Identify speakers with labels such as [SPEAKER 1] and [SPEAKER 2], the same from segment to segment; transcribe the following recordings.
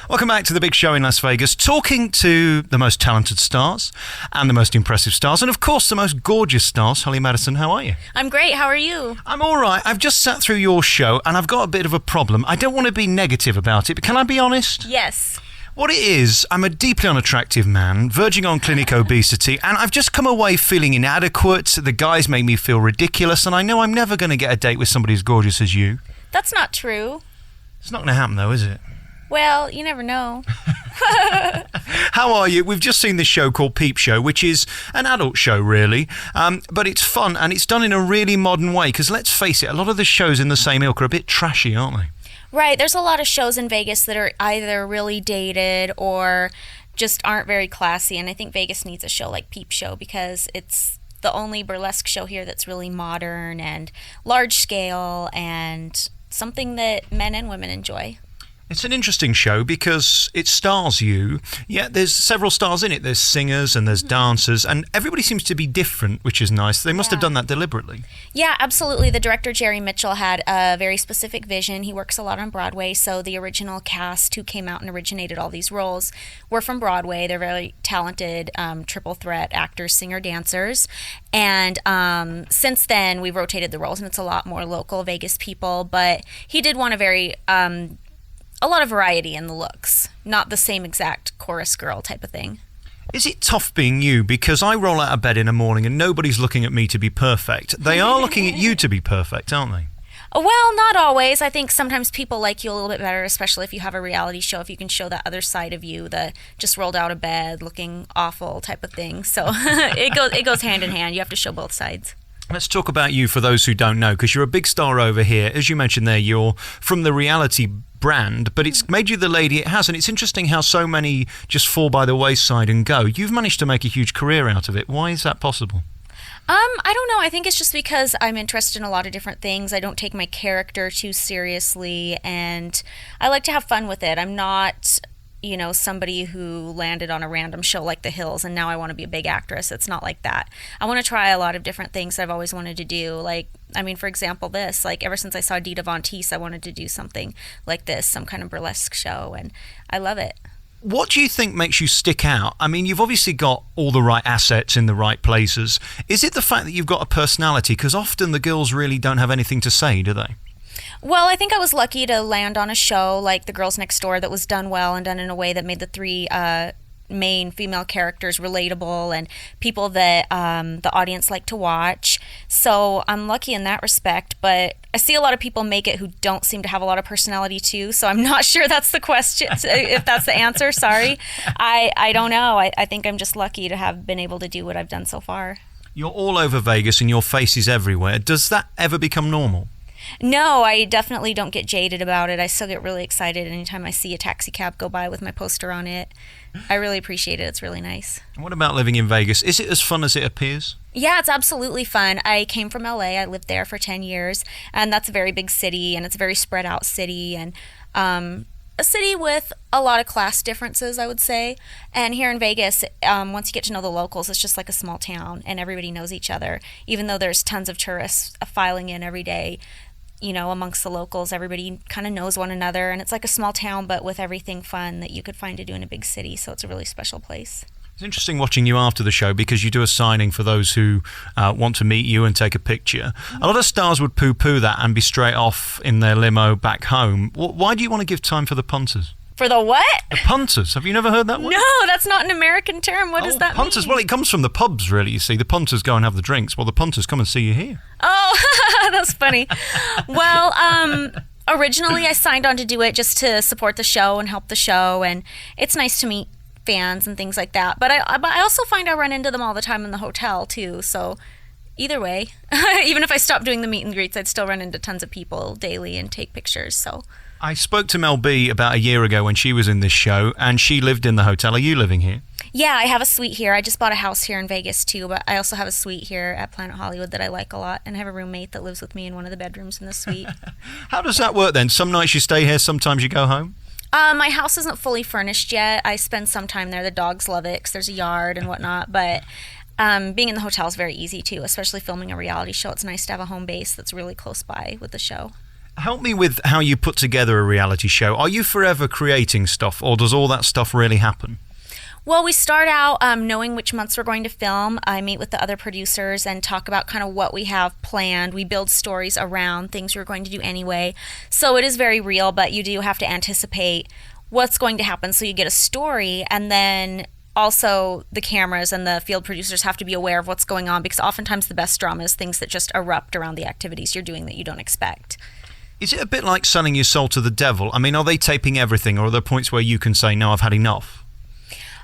[SPEAKER 1] Welcome back to the big show in Las Vegas, talking to the most talented stars and the most impressive stars, and of course the most gorgeous stars. Holly Madison, how are you?
[SPEAKER 2] I'm great. How are you?
[SPEAKER 1] I'm all right. I've just sat through your show and I've got a bit of a problem. I don't want to be negative about it, but can I be honest?
[SPEAKER 2] Yes.
[SPEAKER 1] What it is, I'm a deeply unattractive man, verging on clinic obesity, and I've just come away feeling inadequate. The guys make me feel ridiculous, and I know I'm never going to get a date with somebody as gorgeous as you.
[SPEAKER 2] That's not true.
[SPEAKER 1] It's not going to happen though, is it?
[SPEAKER 2] Well, you never know.
[SPEAKER 1] How are you? We've just seen this show called Peepshow, which is an adult show, really. But it's fun, and it's done in a really modern way, because let's face it, a lot of the shows in the same ilk are a bit trashy, aren't they?
[SPEAKER 2] Right. There's a lot of shows in Vegas that are either really dated or just aren't very classy, and I think Vegas needs a show like Peepshow because it's the only burlesque show here that's really modern and large scale and something that men and women enjoy.
[SPEAKER 1] It's an interesting show because it stars you. Yeah, there's several stars in it. There's singers and there's dancers, and everybody seems to be different, which is nice. They must have done that deliberately.
[SPEAKER 2] Yeah, absolutely. The director, Jerry Mitchell, had a very specific vision. He works a lot on Broadway, so the original cast who came out and originated all these roles were from Broadway. They're very talented triple threat actors, singer, dancers. And since then, we've rotated the roles, and it's a lot more local Vegas people. But he did want a lot of variety in the looks, not the same exact chorus girl type of thing.
[SPEAKER 1] Is it tough being you? Because I roll out of bed in the morning and nobody's looking at me to be perfect. They are looking at you to be perfect, aren't they?
[SPEAKER 2] Well, not always. I think sometimes people like you a little bit better, especially if you have a reality show, if you can show that other side of you, the just rolled out of bed, looking awful type of thing. So it goes hand in hand. You have to show both sides.
[SPEAKER 1] Let's talk about you for those who don't know, because you're a big star over here. As you mentioned there, you're from the reality brand, but it's made you the lady it has, and it's interesting how so many just fall by the wayside and go. You've managed to make a huge career out of it. Why is that possible?
[SPEAKER 2] I don't know. I think it's just because I'm interested in a lot of different things. I don't take my character too seriously, and I like to have fun with it. I'm not somebody who landed on a random show like The Hills and now I want to be a big actress. It's not like that. I want to try a lot of different things I've always wanted to do. For example, ever since I saw Dita Von Teese, I wanted to do something like this, some kind of burlesque show, and I love it.
[SPEAKER 1] What do you think makes you stick out? I mean, you've obviously got all the right assets in the right places. Is it the fact that you've got a personality? Because often the girls really don't have anything to say, do they?
[SPEAKER 2] Well, I think I was lucky to land on a show like The Girls Next Door that was done well and done in a way that made the three main female characters relatable and people that the audience liked to watch. So I'm lucky in that respect, but I see a lot of people make it who don't seem to have a lot of personality too, so I'm not sure that's the question, if that's the answer, sorry. I don't know. I think I'm just lucky to have been able to do what I've done so far.
[SPEAKER 1] You're all over Vegas and your face is everywhere. Does that ever become normal?
[SPEAKER 2] No, I definitely don't get jaded about it. I still get really excited anytime I see a taxi cab go by with my poster on it. I really appreciate it. It's really nice.
[SPEAKER 1] And what about living in Vegas? Is it as fun as it appears?
[SPEAKER 2] Yeah, it's absolutely fun. I came from LA. I lived there for 10 years, and that's a very big city, and it's a very spread out city, and a city with a lot of class differences, I would say. And here in Vegas, once you get to know the locals, it's just like a small town, and everybody knows each other. Even though there's tons of tourists filing in every day, amongst the locals, everybody kind of knows one another, and it's like a small town, but with everything fun that you could find to do in a big city, so it's a really special place.
[SPEAKER 1] It's interesting watching you after the show because you do a signing for those who want to meet you and take a picture. A lot of stars would poo-poo that and be straight off in their limo back home. Why do you want to give time for the punters?
[SPEAKER 2] For the what?
[SPEAKER 1] The punters. Have you never heard that one?
[SPEAKER 2] No, that's not an American term. What does that
[SPEAKER 1] punters.
[SPEAKER 2] mean?
[SPEAKER 1] Well, it comes from the pubs, really, you see. The punters go and have the drinks, while the punters come and see you here.
[SPEAKER 2] Oh, that's funny. Well, originally I signed on to do it just to support the show and help the show, and it's nice to meet fans and things like that. But I also find I run into them all the time in the hotel, too, so either way, even if I stopped doing the meet and greets, I'd still run into tons of people daily and take pictures, so...
[SPEAKER 1] I spoke to Mel B about a year ago when she was in this show, and she lived in the hotel. Are you living here?
[SPEAKER 2] Yeah, I have a suite here. I just bought a house here in Vegas, too, but I also have a suite here at Planet Hollywood that I like a lot, and I have a roommate that lives with me in one of the bedrooms in the suite.
[SPEAKER 1] How does that work, then? Some nights you stay here, sometimes you go home?
[SPEAKER 2] My house isn't fully furnished yet. I spend some time there. The dogs love it because there's a yard and whatnot, but... being in the hotel is very easy, too, especially filming a reality show. It's nice to have a home base that's really close by with the show.
[SPEAKER 1] Help me with how you put together a reality show. Are you forever creating stuff, or does all that stuff really happen?
[SPEAKER 2] Well, we start out knowing which months we're going to film. I meet with the other producers and talk about kind of what we have planned. We build stories around things we're going to do anyway. So it is very real, but you do have to anticipate what's going to happen. So you get a story, and then also the cameras and the field producers have to be aware of what's going on, because oftentimes the best drama is things that just erupt around the activities you're doing that you don't expect.
[SPEAKER 1] Is it a bit like selling your soul to the devil? I mean, are they taping everything, or are there points where you can say, no, I've had enough?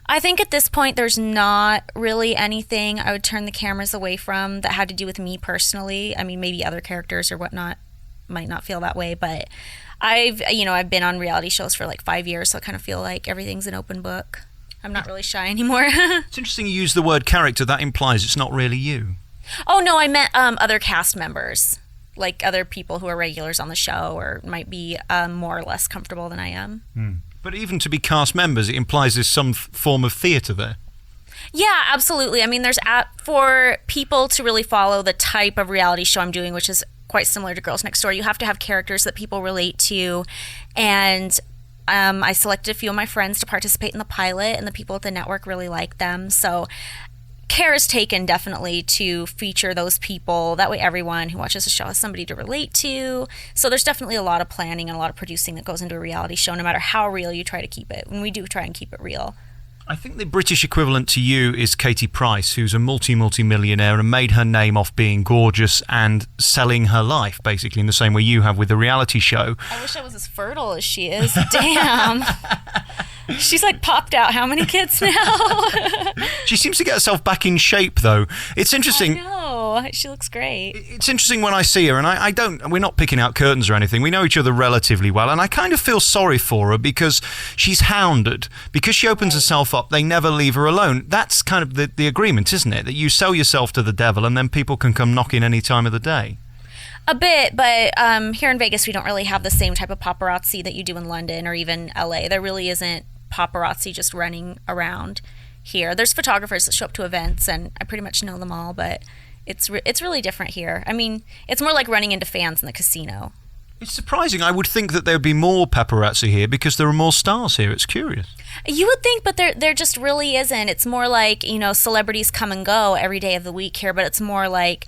[SPEAKER 2] I think at this point there's not really anything I would turn the cameras away from that had to do with me personally. I mean, maybe other characters or whatnot might not feel that way, but I've been on reality shows for like 5 years, so I kind of feel like everything's an open book. I'm not really shy anymore.
[SPEAKER 1] It's interesting you use the word character. That implies it's not really you.
[SPEAKER 2] Oh, no, I meant other cast members, like other people who are regulars on the show or might be more or less comfortable than I am.
[SPEAKER 1] But even to be cast members, it implies there's some form of theatre there.
[SPEAKER 2] Yeah, absolutely. I mean, for people to really follow the type of reality show I'm doing, which is quite similar to Girls Next Door, you have to have characters that people relate to. And I selected a few of my friends to participate in the pilot, and the people at the network really like them. So care is taken definitely to feature those people. That way everyone who watches the show has somebody to relate to. So there's definitely a lot of planning and a lot of producing that goes into a reality show, no matter how real you try to keep it. And we do try and keep it real.
[SPEAKER 1] I think the British equivalent to you is Katie Price, who's a multi-millionaire and made her name off being gorgeous and selling her life, basically, in the same way you have with the reality show.
[SPEAKER 2] I wish I was as fertile as she is. Damn. She's like popped out how many kids now?
[SPEAKER 1] She seems to get herself back in shape, though. It's interesting.
[SPEAKER 2] I know. She looks great.
[SPEAKER 1] It's interesting when I see her, and we're not picking out curtains or anything. We know each other relatively well, and I kind of feel sorry for her because she's hounded. Because she opens herself up, they never leave her alone. That's kind of the agreement, isn't it? That you sell yourself to the devil, and then people can come knocking any time of the day.
[SPEAKER 2] A bit, but here in Vegas, we don't really have the same type of paparazzi that you do in London or even LA. There really isn't paparazzi just running around here. There's photographers that show up to events, and I pretty much know them all, but it's really different here. I mean, it's more like running into fans in the casino.
[SPEAKER 1] It's surprising. I would think that there would be more paparazzi here because there are more stars here. It's curious.
[SPEAKER 2] You would think, but there just really isn't. It's more like, celebrities come and go every day of the week here, but it's more like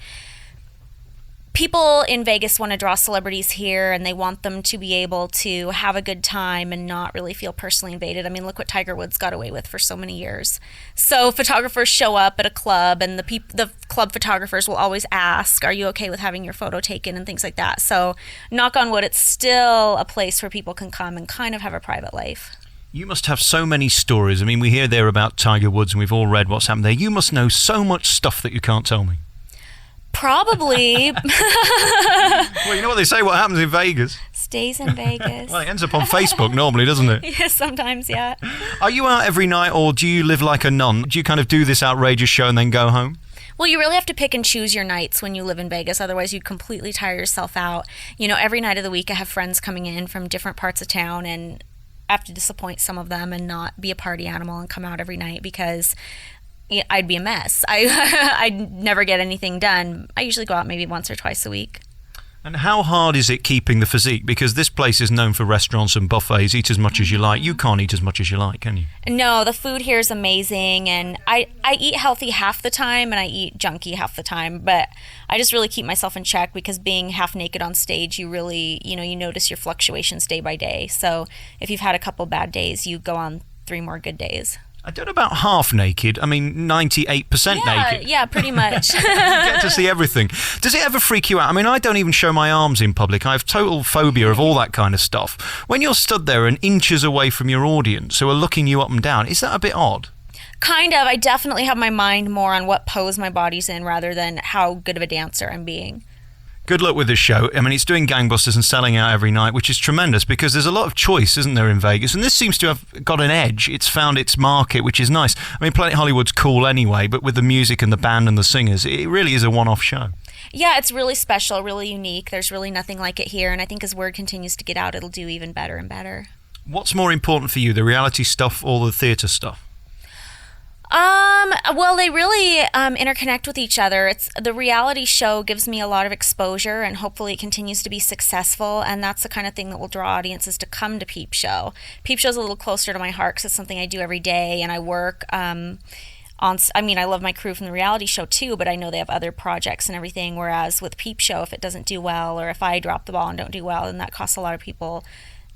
[SPEAKER 2] people in Vegas want to draw celebrities here, and they want them to be able to have a good time and not really feel personally invaded. I mean, look what Tiger Woods got away with for so many years. So photographers show up at a club, and the club photographers will always ask, are you okay with having your photo taken, and things like that. So knock on wood, it's still a place where people can come and kind of have a private life.
[SPEAKER 1] You must have so many stories. I mean, we hear there about Tiger Woods, and we've all read what's happened there. You must know so much stuff that you can't tell me.
[SPEAKER 2] Probably.
[SPEAKER 1] Well, you know what they say, what happens in Vegas
[SPEAKER 2] stays in Vegas.
[SPEAKER 1] Well, it ends up on Facebook normally, doesn't it?
[SPEAKER 2] Yes, sometimes, yeah.
[SPEAKER 1] Are you out every night, or do you live like a nun? Do you kind of do this outrageous show and then go home?
[SPEAKER 2] Well, you really have to pick and choose your nights when you live in Vegas. Otherwise, you'd completely tire yourself out. Every night of the week I have friends coming in from different parts of town, and I have to disappoint some of them and not be a party animal and come out every night because I'd be a mess. I'd never get anything done. I usually go out maybe once or twice a week.
[SPEAKER 1] And how hard is it keeping the physique? Because this place is known for restaurants and buffets. Eat as much as you like. You can't eat as much as you like, can you?
[SPEAKER 2] No, the food here is amazing. And I eat healthy half the time, and I eat junky half the time. But I just really keep myself in check, because being half naked on stage, you really, you notice your fluctuations day by day. So if you've had a couple bad days, you go on 3 more good days.
[SPEAKER 1] I don't know about half naked. I mean, 98% naked.
[SPEAKER 2] Yeah, pretty much.
[SPEAKER 1] You get to see everything. Does it ever freak you out? I mean, I don't even show my arms in public. I have total phobia of all that kind of stuff. When you're stood there and inches away from your audience who are looking you up and down, is that a bit odd?
[SPEAKER 2] Kind of. I definitely have my mind more on what pose my body's in rather than how good of a dancer I'm being.
[SPEAKER 1] Good luck with this show. I mean, it's doing gangbusters and selling out every night, which is tremendous because there's a lot of choice, isn't there, in Vegas? And this seems to have got an edge. It's found its market, which is nice. I mean, Planet Hollywood's cool anyway, but with the music and the band and the singers, it really is a one-off show.
[SPEAKER 2] Yeah, it's really special, really unique. There's really nothing like it here, and I think as word continues to get out, it'll do even better and better.
[SPEAKER 1] What's more important for you, the reality stuff or the theatre stuff?
[SPEAKER 2] Well, they really interconnect with each other. It's the reality show gives me a lot of exposure, and hopefully it continues to be successful. And that's the kind of thing that will draw audiences to come to Peep Show. Peep Show's a little closer to my heart because it's something I do every day, and I work on. I mean, I love my crew from the reality show too, but I know they have other projects and everything. Whereas with Peep Show, if it doesn't do well, or if I drop the ball and don't do well, then that costs a lot of people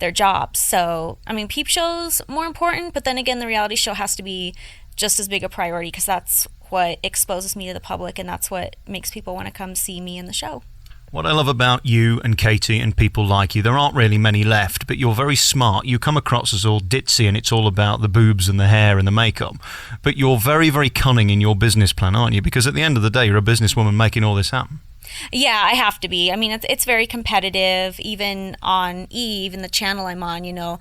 [SPEAKER 2] their jobs. So, I mean, Peep Show's more important, but then again, the reality show has to be just as big a priority because that's what exposes me to the public, and that's what makes people want to come see me in the show.
[SPEAKER 1] What I love about you and Katie and people like you, there aren't really many left, but you're very smart. You come across as all ditzy and it's all about the boobs and the hair and the makeup. But you're very, very cunning in your business plan, aren't you? Because at the end of the day, you're a businesswoman making all this happen.
[SPEAKER 2] Yeah, I have to be. I mean, it's very competitive, even on even the channel I'm on, you know.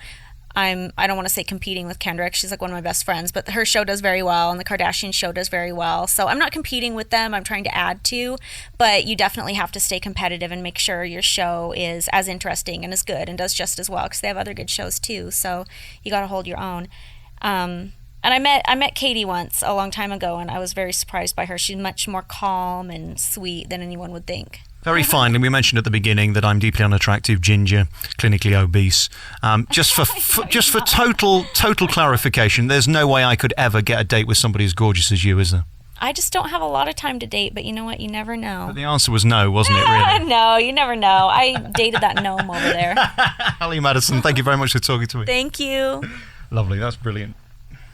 [SPEAKER 2] I don't want to say competing with Kendrick. She's like one of my best friends, but her show does very well and the Kardashian show does very well. So I'm not competing with them. I'm trying to add to, but you definitely have to stay competitive and make sure your show is as interesting and as good and does just as well because they have other good shows too. So you got to hold your own. And I met Katie once a long time ago, and I was very surprised by her. She's much more calm and sweet than anyone would think.
[SPEAKER 1] Very fine. And we mentioned at the beginning that I'm deeply unattractive, ginger, clinically obese. Just for total clarification, there's no way I could ever get a date with somebody as gorgeous as you, is there?
[SPEAKER 2] I just don't have a lot of time to date, but you know what? You never know.
[SPEAKER 1] But the answer was no, wasn't it, really?
[SPEAKER 2] No, you never know. I dated that gnome over there.
[SPEAKER 1] Hallie Madison, thank you very much for talking to me.
[SPEAKER 2] Thank you.
[SPEAKER 1] Lovely. That's brilliant.